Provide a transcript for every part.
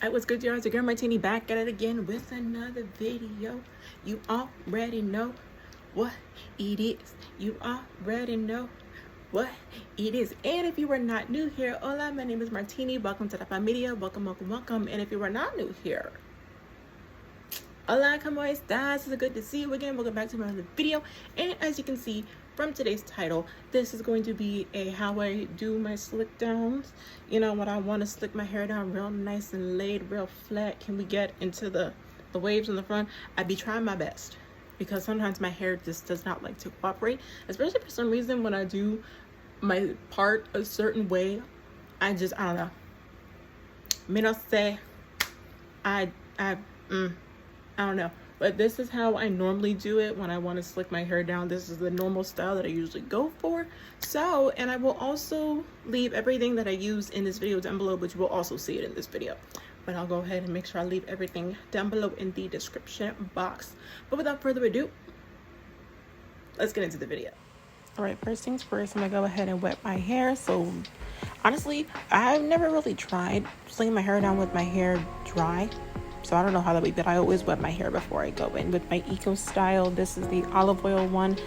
Alright, what's good, y'all? It's your girl Martini back at it again with another video. You already know what it is. You already know what it is. And if you are not new here, hola, my name is Martini. Welcome to the familia. Welcome. And if you are not new here, hola, como estas? It's good to see you again. Welcome back to another video. And as you can see from today's title, this is going to be a how I do my slick downs. You know, when I want to slick my hair down real nice and laid, real flat. Can we get into the waves in the front? I'd be trying my best, because sometimes my hair just does not like to cooperate, especially for some reason when I do my part a certain way. I don't know. Me no say. I don't know, but this is how I normally do it when I want to slick my hair down. This is the normal style that I usually go for. So, and I will also leave everything that I use in this video down below, but you will also see it in this video. But I'll go ahead and make sure I leave everything down below in the description box. But without further ado, let's get into the video. All right, first things first, I'm gonna go ahead and wet my hair. So honestly, I've never really tried slinging my hair down with my hair dry. So I don't know how that would be, but I always wet my hair before I go in with my Eco Style. This is the olive oil one.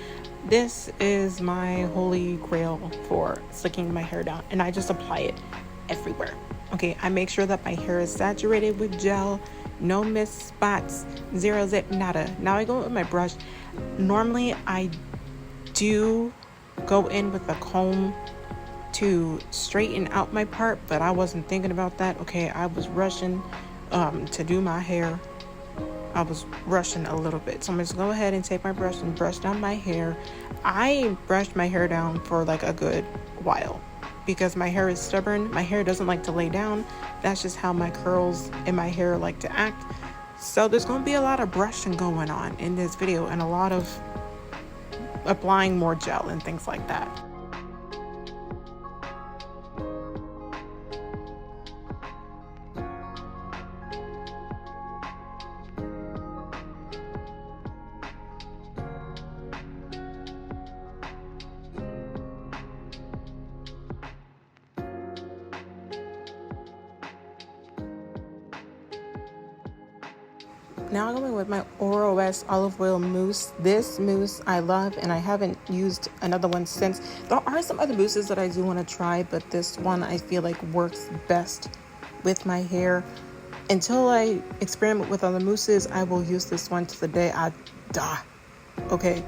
This is my holy grail for slicking my hair down, and I just apply it everywhere. Okay, I make sure that my hair is saturated with gel, no missed spots, zero zip, nada. Now I go with my brush. Normally I do go in with a comb to straighten out my part, but I wasn't thinking about that. Okay, I was rushing to do my hair. I was rushing a little bit, so I'm just gonna go ahead and take my brush and brush down my hair. I brushed my hair down for like a good while because my hair is stubborn. My hair doesn't like to lay down. That's just how my curls in my hair like to act. So there's gonna be a lot of brushing going on in this video and a lot of applying more gel and things like that. Now I'm going with my Oral-S olive oil mousse. This mousse I love, and I haven't used another one since. There are some other mousses that I do want to try, but this one I feel like works best with my hair. Until I experiment with other mousses, I will use this one to the day I die. Okay,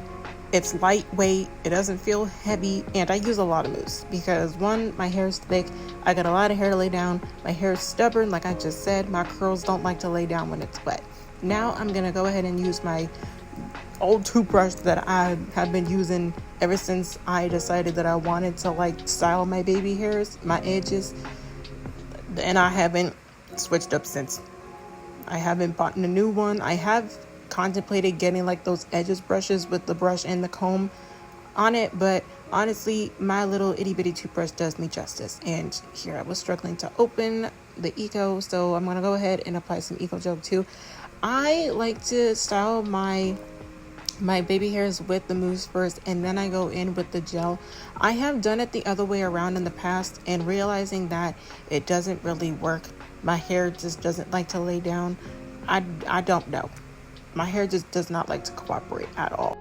it's lightweight, it doesn't feel heavy, and I use a lot of mousse because one, my hair is thick, I got a lot of hair to lay down, my hair is stubborn, like I just said, my curls don't like to lay down when it's wet. Now I'm gonna go ahead and use my old toothbrush that I have been using ever since I decided that I wanted to like style my baby hairs, my edges, and I haven't switched up since. I haven't bought a new one. I have contemplated getting like those edges brushes with the brush and the comb on it, but honestly my little itty bitty toothbrush does me justice. And here I was struggling to open the Eco, so I'm gonna go ahead and apply some Eco gel too. I like to style my baby hairs with the mousse first, and then I go in with the gel. I have done it the other way around in the past, and realizing that it doesn't really work. My hair just doesn't like to lay down. I don't know. My hair just does not like to cooperate at all.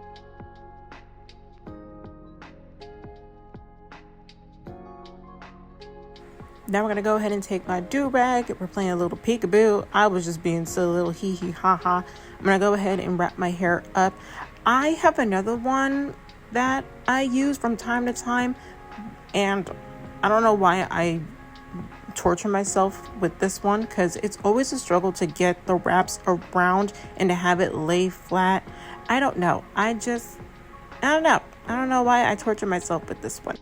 Now we're gonna go ahead and take my do-rag. We're playing a little peekaboo. I was just being so little hee hee ha ha. I'm gonna go ahead and wrap my hair up. I have another one that I use from time to time, and I don't know why I torture myself with this one, because it's always a struggle to get the wraps around and to have it lay flat. I don't know. I don't know. I don't know why I torture myself with this one.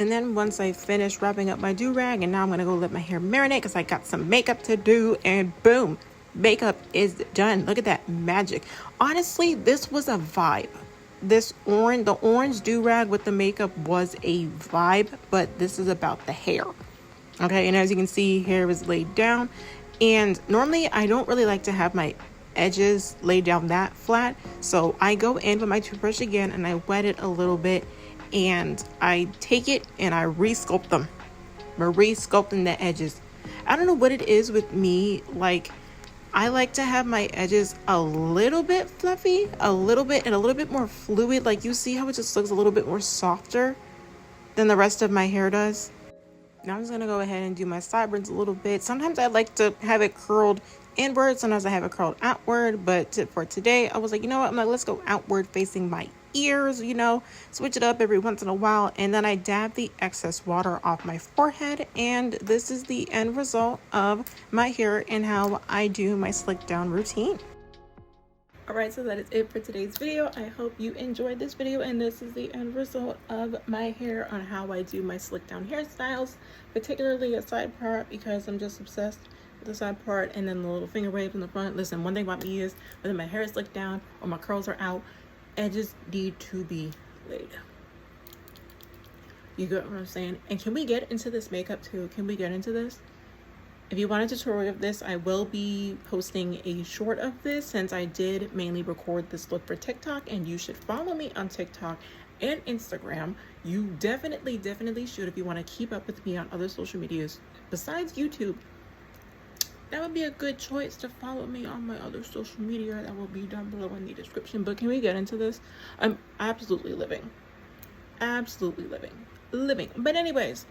And then once I finish wrapping up my do-rag, and now I'm going to go let my hair marinate because I got some makeup to do, and boom, makeup is done. Look at that magic. Honestly, this was a vibe. The orange do-rag with the makeup was a vibe, but this is about the hair. Okay, and as you can see, hair is laid down. And normally I don't really like to have my edges laid down that flat. So I go in with my toothbrush again and I wet it a little bit and I take it and I re-sculpt them. I'm re-sculpting the edges. I don't know what it is with me. Like, I like to have my edges a little bit fluffy, a little bit, and a little bit more fluid. Like, you see how it just looks a little bit more softer than the rest of my hair does? Now I'm just going to go ahead and do my sideburns a little bit. Sometimes I like to have it curled inward. Sometimes I have it curled outward. But for today, I was like, you know what? I'm like, let's go outward facing my ears, switch it up every once in a while. And then I dab the excess water off my forehead. And this is the end result of my hair and how I do my slick down routine. Alright, so that is it for today's video. I hope you enjoyed this video, and this is the end result of my hair on how I do my slick down hairstyles, particularly a side part because I'm just obsessed with the side part, and then the little finger waves in the front. Listen, one thing about me is whether my hair is slicked down or my curls are out, edges need to be laid. You get what I'm saying? And can we get into this makeup too? Can we get into this? If you want a tutorial of this, I will be posting a short of this since I did mainly record this look for TikTok, and you should follow me on TikTok and Instagram. You definitely should if you want to keep up with me on other social medias besides YouTube. That would be a good choice to follow me on my other social media. That will be down below in the description. But can we get into this? I'm absolutely living. But anyways,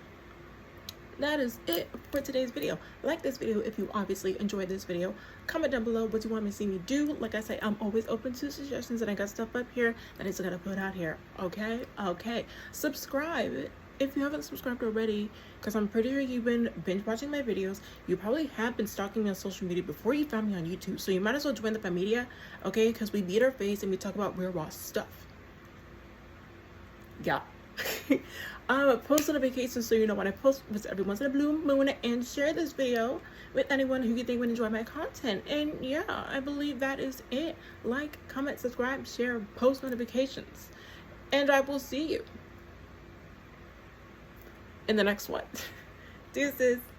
that is it for today's video. Like this video if you obviously enjoyed this video. Comment down below what you want me to see me do. Like I say, I'm always open to suggestions, and I got stuff up here that I'm gonna put out here. Okay. Subscribe if you haven't subscribed already, because I'm pretty sure you've been binge watching my videos. You probably have been stalking me on social media before you found me on YouTube, so you might as well join the familia, okay? Because we beat our face and we talk about real raw stuff. Yeah. Post notifications so you know when I post every once in a blue moon, and share this video with anyone who you think would enjoy my content. And yeah, I believe that is it. Like, comment, subscribe, share, post notifications, and I will see you in the next one. Deuces.